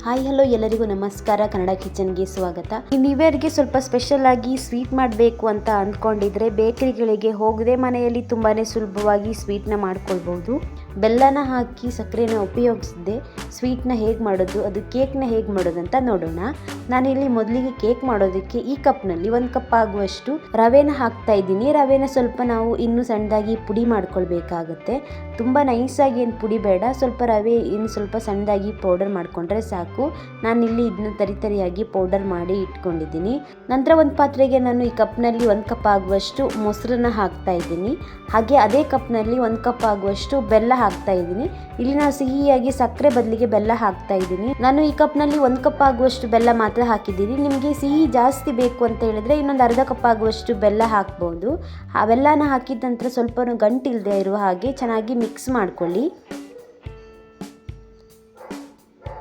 Hi hello ಎಲ್ಲರಿಗೂ ನಮಸ್ಕಾರ. ಕನ್ನಡ ಕಿಚನ್ಗೆ ಸ್ವಾಗತ. ಈ ನ್ಯೂ ಇಯರ್ಗೆ ಸ್ವಲ್ಪ ಸ್ಪೆಷಲ್ ಆಗಿ ಸ್ವೀಟ್ ಮಾಡಬೇಕು ಅಂತ ಅಂದ್ಕೊಂಡಿದ್ರೆ ಬೇಕರಿಗಳಿಗೆ ಹೋಗದೆ ಮನೆಯಲ್ಲಿ ತುಂಬಾ ಸುಲಭವಾಗಿ ಸ್ವೀಟ್ನ ಮಾಡ್ಕೊಳ್ಬೋದು. ಬೆಲ್ಲನ ಹಾಕಿ ಸಕ್ಕರೆನ ಉಪಯೋಗಿಸದೆ ಸ್ವೀಟ್ನ ಹೇಗೆ ಮಾಡೋದು, ಅದು ಕೇಕ್ನ ಹೇಗೆ ಮಾಡೋದು ಅಂತ ನೋಡೋಣ. ನಾನಿಲ್ಲಿ ಮೊದಲಿಗೆ ಕೇಕ್ ಮಾಡೋದಕ್ಕೆ ಈ ಕಪ್ನಲ್ಲಿ 1 ಕಪ್ ಆಗುವಷ್ಟು ರವೆನ ಹಾಕ್ತಾ ಇದ್ದೀನಿ. ರವೆನ ಸ್ವಲ್ಪ ನಾವು ಇನ್ನೂ ಸಣ್ಣದಾಗಿ ಪುಡಿ ಮಾಡ್ಕೊಳ್ಬೇಕಾಗುತ್ತೆ. ತುಂಬ ನೈಸಾಗಿ ಏನು ಪುಡಿ ಬೇಡ, ಸ್ವಲ್ಪ ರವೆ ಇನ್ನು ಸ್ವಲ್ಪ ಸಣ್ಣದಾಗಿ ಪೌಡರ್ ಮಾಡ್ಕೊಂಡ್ರೆ ಸಾಕು. ನಾನಿಲ್ಲಿ ಇದನ್ನ ತರಿಯಾಗಿ ಪೌಡರ್ ಮಾಡಿ ಇಟ್ಕೊಂಡಿದ್ದೀನಿ. ನಂತರ ಒಂದು ಪಾತ್ರೆಗೆ ನಾನು ಈ ಕಪ್ನಲ್ಲಿ 1 ಕಪ್ ಆಗುವಷ್ಟು ಮೊಸರನ್ನ ಹಾಕ್ತಾ ಇದ್ದೀನಿ. ಹಾಗೆ ಅದೇ ಕಪ್ನಲ್ಲಿ 1 ಕಪ್ ಆಗುವಷ್ಟು ಬೆಲ್ಲ ಹಾಕ್ತಾ ಇದ್ದೀನಿ. ಇಲ್ಲಿ ನಾನು ಸಿಹಿಯಾಗಿ ಸಕ್ಕರೆ ಬದಲಿಗೆ ಬೆಲ್ಲ ಹಾಕ್ತಾ ಇದ್ದೀನಿ. ನಾನು ಈ ಕಪ್ನಲ್ಲಿ 1 ಕಪ್ ಆಗುವಷ್ಟು ಬೆಲ್ಲ ಮಾತ್ರ ಹಾಕಿದ್ದೀನಿ. ನಿಮಗೆ ಸಿಹಿ ಜಾಸ್ತಿ ಬೇಕು ಅಂತ ಹೇಳಿದ್ರೆ ಇನ್ನೊಂದು ಅರ್ಧ ಕಪ್ ಆಗುವಷ್ಟು ಬೆಲ್ಲ ಹಾಕ್ಬೋದು. ಆ ಬೆಲ್ಲನ ಹಾಕಿದ ನಂತರ ಸ್ವಲ್ಪ ಗಂಟಿಲ್ಲದೆ ಇರುವ ಹಾಗೆ ಚೆನ್ನಾಗಿ ಮಿಕ್ಸ್ ಮಾಡ್ಕೊಳ್ಳಿ.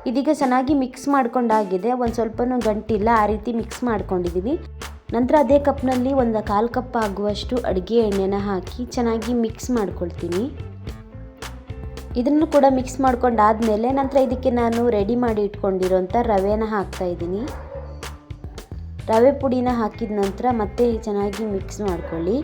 ಇದೀಗ ಚೆನ್ನಾಗಿ ಮಿಕ್ಸ್ ಮಾಡ್ಕೊಂಡಾಗಿದೆ, ಒಂದು ಸ್ವಲ್ಪನೂ ಗಂಟಿಲ್ಲ, ಆ ರೀತಿ ಮಿಕ್ಸ್ ಮಾಡ್ಕೊಂಡಿದ್ದೀನಿ. ನಂತರ ಅದೇ ಕಪ್ನಲ್ಲಿ 1/4 ಕಪ್ ಆಗುವಷ್ಟು ಅಡುಗೆ ಎಣ್ಣೆನ ಹಾಕಿ ಚೆನ್ನಾಗಿ ಮಿಕ್ಸ್ ಮಾಡ್ಕೊಳ್ತೀನಿ. ಇದನ್ನು ಕೂಡ ಮಿಕ್ಸ್ ಮಾಡ್ಕೊಂಡಾದ್ಮೇಲೆ ನಂತರ ಇದಕ್ಕೆ ನಾನು ರೆಡಿ ಮಾಡಿ ಇಟ್ಕೊಂಡಿರೋಂಥ ರವೆನ ಹಾಕ್ತಾ ಇದ್ದೀನಿ. ರವೆ ಪುಡಿನ ಹಾಕಿದ ನಂತರ ಮತ್ತೆ ಚೆನ್ನಾಗಿ ಮಿಕ್ಸ್ ಮಾಡ್ಕೊಳ್ಳಿ.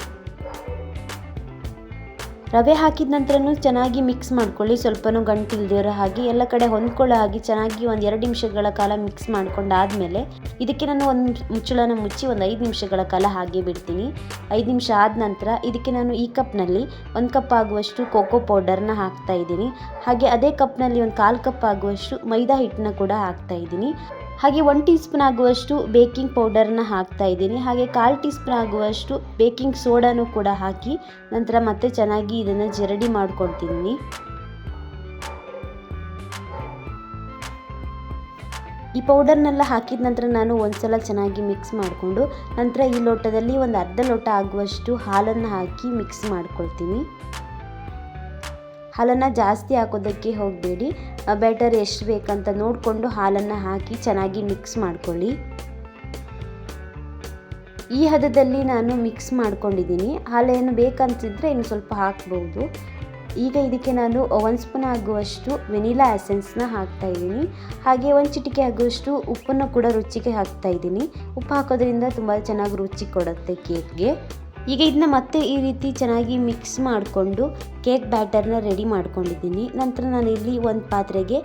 ರವೆ ಹಾಕಿದ ನಂತರನೂ ಚೆನ್ನಾಗಿ ಮಿಕ್ಸ್ ಮಾಡ್ಕೊಳ್ಳಿ. ಸ್ವಲ್ಪನೂ ಗಂಟಿಲ್ದಿರೋ ಹಾಗೆ ಎಲ್ಲ ಕಡೆ ಹೊಂದ್ಕೊಳ್ಳೋ ಹಾಗೆ ಚೆನ್ನಾಗಿ 1-2 ನಿಮಿಷಗಳ ಕಾಲ ಮಿಕ್ಸ್ ಮಾಡ್ಕೊಂಡಾದ್ಮೇಲೆ ಇದಕ್ಕೆ ನಾನು ಒಂದು ಮುಚ್ಚಳನ ಮುಚ್ಚಿ 5 ನಿಮಿಷಗಳ ಕಾಲ ಹಾಗೆ ಬಿಡ್ತೀನಿ. 5 ನಿಮಿಷ ಆದ ನಂತರ ಇದಕ್ಕೆ ನಾನು ಈ ಕಪ್ನಲ್ಲಿ 1 ಕಪ್ ಆಗುವಷ್ಟು ಕೋಕೋ ಪೌಡರ್ನ ಹಾಕ್ತಾ ಇದ್ದೀನಿ. ಹಾಗೆ ಅದೇ ಕಪ್ನಲ್ಲಿ 1/4 ಕಪ್ ಆಗುವಷ್ಟು ಮೈದಾ ಹಿಟ್ಟನ್ನ ಕೂಡ ಹಾಕ್ತಾ ಇದ್ದೀನಿ. ಹಾಗೆ 1 ಟೀ ಸ್ಪೂನ್ ಆಗುವಷ್ಟು ಬೇಕಿಂಗ್ ಪೌಡರ್ನ ಹಾಕ್ತಾ ಇದ್ದೀನಿ. ಹಾಗೆ 1/4 ಟೀ ಸ್ಪೂನ್ ಆಗುವಷ್ಟು ಬೇಕಿಂಗ್ ಸೋಡಾನು ಕೂಡ ಹಾಕಿ ನಂತರ ಮತ್ತೆ ಚೆನ್ನಾಗಿ ಇದನ್ನು ಜರಡಿ ಮಾಡ್ಕೊಳ್ತೀನಿ. ಈ ಪೌಡರ್ನೆಲ್ಲ ಹಾಕಿದ ನಂತರ ನಾನು ಒಂದ್ಸಲ ಚೆನ್ನಾಗಿ ಮಿಕ್ಸ್ ಮಾಡಿಕೊಂಡು ನಂತರ ಈ ಲೋಟದಲ್ಲಿ ಒಂದು ಅರ್ಧ ಲೋಟ ಆಗುವಷ್ಟು ಹಾಲನ್ನು ಹಾಕಿ ಮಿಕ್ಸ್ ಮಾಡ್ಕೊಳ್ತೀನಿ. ಹಾಲನ್ನು ಜಾಸ್ತಿ ಹಾಕೋದಕ್ಕೆ ಹೋಗಬೇಡಿ, ಬ್ಯಾಟರ್ ಎಷ್ಟು ಬೇಕಂತ ನೋಡಿಕೊಂಡು ಹಾಲನ್ನು ಹಾಕಿ ಚೆನ್ನಾಗಿ ಮಿಕ್ಸ್ ಮಾಡ್ಕೊಳ್ಳಿ. ಈ ಹದದಲ್ಲಿ ನಾನು ಮಿಕ್ಸ್ ಮಾಡ್ಕೊಂಡಿದ್ದೀನಿ. ಹಾಲೇನು ಬೇಕಂತಿದ್ರೆ ಇನ್ನು ಸ್ವಲ್ಪ ಹಾಕ್ಬೋದು. ಈಗ ಇದಕ್ಕೆ ನಾನು 1 ಸ್ಪೂನ್ ಆಗುವಷ್ಟು ವೆನಿಲಾ ಎಸೆನ್ಸ್ನ ಹಾಕ್ತಾ ಇದ್ದೀನಿ. ಹಾಗೆ 1 ಚಿಟಿಕೆ ಆಗುವಷ್ಟು ಉಪ್ಪನ್ನು ಕೂಡ ರುಚಿಗೆ ಹಾಕ್ತಾ ಇದ್ದೀನಿ. ಉಪ್ಪು ಹಾಕೋದ್ರಿಂದ ತುಂಬ ಚೆನ್ನಾಗಿ ರುಚಿ ಕೊಡುತ್ತೆ ಕೇಕ್ಗೆ. ಈಗ ಇದನ್ನ ಮತ್ತೆ ಈ ರೀತಿ ಚೆನ್ನಾಗಿ ಮಿಕ್ಸ್ ಮಾಡಿಕೊಂಡು ಕೇಕ್ ಬ್ಯಾಟರ್ನ ರೆಡಿ ಮಾಡ್ಕೊಂಡಿದ್ದೀನಿ. ನಂತರ ನಾನು ಇಲ್ಲಿ ಒಂದು ಪಾತ್ರೆಗೆ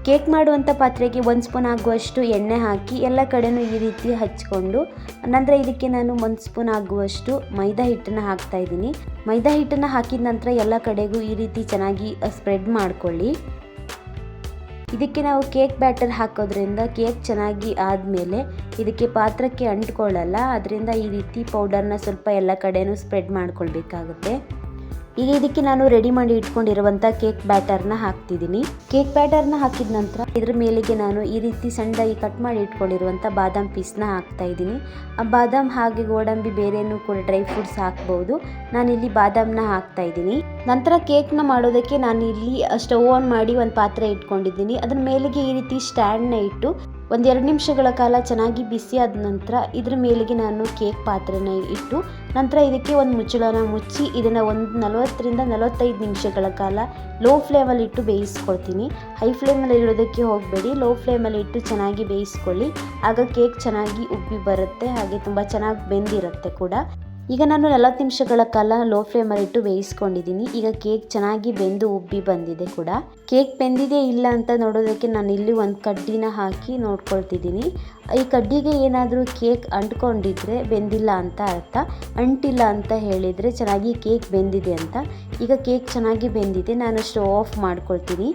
ಕೇಕ್ ಮಾಡುವಂಥ ಪಾತ್ರೆಗೆ 1 ಸ್ಪೂನ್ ಆಗುವಷ್ಟು ಎಣ್ಣೆ ಹಾಕಿ ಎಲ್ಲ ಕಡೆನೂ ಈ ರೀತಿ ಹಚ್ಕೊಂಡು ನಂತರ ಇದಕ್ಕೆ ನಾನು 1 ಸ್ಪೂನ್ ಆಗುವಷ್ಟು ಮೈದಾ ಹಿಟ್ಟನ್ನು ಹಾಕ್ತಾ ಇದ್ದೀನಿ. ಮೈದಾ ಹಿಟ್ಟನ್ನು ಹಾಕಿದ ನಂತರ ಎಲ್ಲ ಕಡೆಗೂ ಈ ರೀತಿ ಚೆನ್ನಾಗಿ ಸ್ಪ್ರೆಡ್ ಮಾಡ್ಕೊಳ್ಳಿ. ಇದಕ್ಕೆ ನಾವು ಕೇಕ್ ಬ್ಯಾಟರ್ ಹಾಕೋದ್ರಿಂದ ಕೇಕ್ ಚೆನ್ನಾಗಿ ಆದಮೇಲೆ ಇದಕ್ಕೆ ಪಾತ್ರಕ್ಕೆ ಅಂಟ್ಕೊಳ್ಳಲ್ಲ. ಅದರಿಂದ ಈ ರೀತಿ ಪೌಡರ್ನ ಸ್ವಲ್ಪ ಎಲ್ಲ ಕಡೆನೂ ಸ್ಪ್ರೆಡ್ ಮಾಡ್ಕೊಳ್ಬೇಕಾಗುತ್ತೆ. ಈಗ ಇದಕ್ಕೆ ನಾನು ರೆಡಿ ಮಾಡಿ ಇಟ್ಕೊಂಡಿರುವಂಥ ಕೇಕ್ ಬ್ಯಾಟರ್ನ ಹಾಕ್ತಿದ್ದೀನಿ. ಕೇಕ್ ಬ್ಯಾಟರ್ನ ಹಾಕಿದ ನಂತರ ಇದ್ರ ಮೇಲೆಗೆ ನಾನು ಈ ರೀತಿ ಸಣ್ಣದಾಗಿ ಕಟ್ ಮಾಡಿ ಇಟ್ಕೊಂಡಿರುವಂಥ ಬಾದಾಮ್ ಪೀಸ್ನ ಹಾಕ್ತಾ ಇದ್ದೀನಿ. ಆ ಬಾದಾಮ್ ಹಾಗೆ ಗೋಡಂಬಿ ಬೇರೆನೂ ಕೂಡ ಡ್ರೈ ಫ್ರೂಟ್ಸ್ ಹಾಕ್ಬೋದು. ನಾನಿಲ್ಲಿ ಬಾದಾಮ್ನ ಹಾಕ್ತಾ ಇದ್ದೀನಿ. ನಂತರ ಕೇಕ್ನ ಮಾಡೋದಕ್ಕೆ ನಾನು ಇಲ್ಲಿ ಸ್ಟವ್ ಆನ್ ಮಾಡಿ ಒಂದು ಪಾತ್ರೆ ಇಟ್ಕೊಂಡಿದ್ದೀನಿ. ಅದ್ರ ಮೇಲೆಗೆ ಈ ರೀತಿ ಸ್ಟ್ಯಾಂಡ್ನ ಇಟ್ಟು 1-2 ನಿಮಿಷಗಳ ಕಾಲ ಚೆನ್ನಾಗಿ ಬಿಸಿ ಆದ ನಂತರ ಇದ್ರ ಮೇಲೆಗೆ ನಾನು ಕೇಕ್ ಪಾತ್ರೆನ ಇಟ್ಟು ನಂತರ ಇದಕ್ಕೆ ಒಂದು ಮುಚ್ಚಳನ ಮುಚ್ಚಿ ಇದನ್ನು ಒಂದು 40-45 ನಿಮಿಷಗಳ ಕಾಲ ಲೋ ಫ್ಲೇಮಲ್ಲಿ ಇಟ್ಟು ಬೇಯಿಸ್ಕೊಳ್ತೀನಿ. ಹೈ ಫ್ಲೇಮಲ್ಲಿ ಇಡೋದಕ್ಕೆ ಹೋಗಬೇಡಿ, ಲೋ ಫ್ಲೇಮಲ್ಲಿ ಇಟ್ಟು ಚೆನ್ನಾಗಿ ಬೇಯಿಸ್ಕೊಳ್ಳಿ. ಆಗ ಕೇಕ್ ಚೆನ್ನಾಗಿ ಉಬ್ಬಿ ಬರುತ್ತೆ, ಹಾಗೆ ತುಂಬ ಚೆನ್ನಾಗಿ ಬೆಂದಿರುತ್ತೆ ಕೂಡ. ಈಗ ನಾನು 40 ನಿಮಿಷಗಳ ಕಾಲ ಲೋ ಫ್ಲೇಮಲ್ಲಿ ಇಟ್ಟು ಬೇಯಿಸ್ಕೊಂಡಿದ್ದೀನಿ. ಈಗ ಕೇಕ್ ಚೆನ್ನಾಗಿ ಬೆಂದು ಉಬ್ಬಿ ಬಂದಿದೆ ಕೂಡ. ಕೇಕ್ ಬೆಂದಿದೆ ಇಲ್ಲ ಅಂತ ನೋಡೋದಕ್ಕೆ ನಾನು ಇಲ್ಲಿ ಒಂದು ಕಡ್ಡಿನ ಹಾಕಿ ನೋಡ್ಕೊಳ್ತಿದ್ದೀನಿ. ಈ ಕಡ್ಡಿಗೆ ಏನಾದರೂ ಕೇಕ್ ಅಂಟ್ಕೊಂಡಿದ್ರೆ ಬೆಂದಿಲ್ಲ ಅಂತ ಅರ್ಥ, ಅಂಟಿಲ್ಲ ಅಂತ ಹೇಳಿದರೆ ಚೆನ್ನಾಗಿ ಕೇಕ್ ಬೆಂದಿದೆ ಅಂತ. ಈಗ ಕೇಕ್ ಚೆನ್ನಾಗಿ ಬೆಂದಿದೆ, ನಾನು ಸ್ಟವ್ ಆಫ್ ಮಾಡ್ಕೊಳ್ತೀನಿ.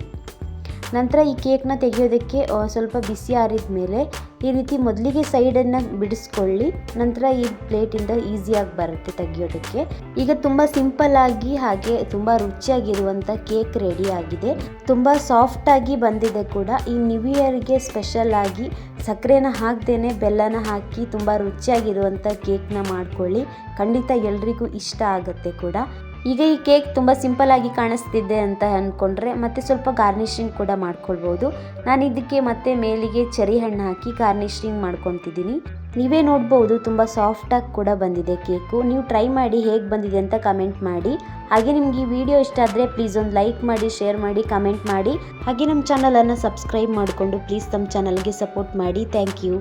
ನಂತರ ಈ ಕೇಕ್ನ ತೆಗೆಯೋದಕ್ಕೆ ಸ್ವಲ್ಪ ಬಿಸಿ ಆರಿದ ಮೇಲೆ ಈ ರೀತಿ ಮೊದಲಿಗೆ ಸೈಡನ್ನು ಬಿಡಿಸ್ಕೊಳ್ಳಿ. ನಂತರ ಈ ಪ್ಲೇಟಿಂದ ಈಸಿಯಾಗಿ ಬರುತ್ತೆ ತೆಗೆಯೋದಕ್ಕೆ. ಈಗ ತುಂಬ ಸಿಂಪಲ್ ಆಗಿ ಹಾಗೆ ತುಂಬ ರುಚಿಯಾಗಿರುವಂಥ ಕೇಕ್ ರೆಡಿ ಆಗಿದೆ. ತುಂಬ ಸಾಫ್ಟಾಗಿ ಬಂದಿದೆ ಕೂಡ. ಈ ನ್ಯೂ ಇಯರ್ಗೆ ಸ್ಪೆಷಲ್ ಆಗಿ ಸಕ್ಕರೆನ ಹಾಕ್ದೇನೆ ಬೆಲ್ಲನ ಹಾಕಿ ತುಂಬ ರುಚಿಯಾಗಿರುವಂಥ ಕೇಕ್ನ ಮಾಡ್ಕೊಳ್ಳಿ. ಖಂಡಿತ ಎಲ್ರಿಗೂ ಇಷ್ಟ ಆಗುತ್ತೆ ಕೂಡ. ಈಗ ಈ ಕೇಕ್ ತುಂಬ ಸಿಂಪಲ್ಲಾಗಿ ಕಾಣಿಸ್ತಿದೆ ಅಂತ ಅಂದ್ಕೊಂಡ್ರೆ ಮತ್ತೆ ಸ್ವಲ್ಪ ಗಾರ್ನಿಷಿಂಗ್ ಕೂಡ ಮಾಡ್ಕೊಳ್ಬೋದು. ನಾನು ಇದಕ್ಕೆ ಮತ್ತೆ ಮೇಲಿಗೆ ಚೆರಿ ಹಣ್ಣು ಹಾಕಿ ಗಾರ್ನಿಷಿಂಗ್ ಮಾಡ್ಕೊತಿದ್ದೀನಿ. ನೀವೇ ನೋಡ್ಬೋದು ತುಂಬ ಸಾಫ್ಟಾಗಿ ಕೂಡ ಬಂದಿದೆ ಕೇಕು. ನೀವು ಟ್ರೈ ಮಾಡಿ ಹೇಗೆ ಬಂದಿದೆ ಅಂತ ಕಮೆಂಟ್ ಮಾಡಿ. ಹಾಗೆ ನಿಮ್ಗೆ ಈ ವಿಡಿಯೋ ಇಷ್ಟ ಆದರೆ ಪ್ಲೀಸ್ ಒಂದು ಲೈಕ್ ಮಾಡಿ, ಶೇರ್ ಮಾಡಿ, ಕಮೆಂಟ್ ಮಾಡಿ. ಹಾಗೆ ನಮ್ಮ ಚಾನಲನ್ನು ಸಬ್ಸ್ಕ್ರೈಬ್ ಮಾಡಿಕೊಂಡು ಪ್ಲೀಸ್ ನಮ್ಮ ಚಾನಲ್ಗೆ ಸಪೋರ್ಟ್ ಮಾಡಿ. Thank you.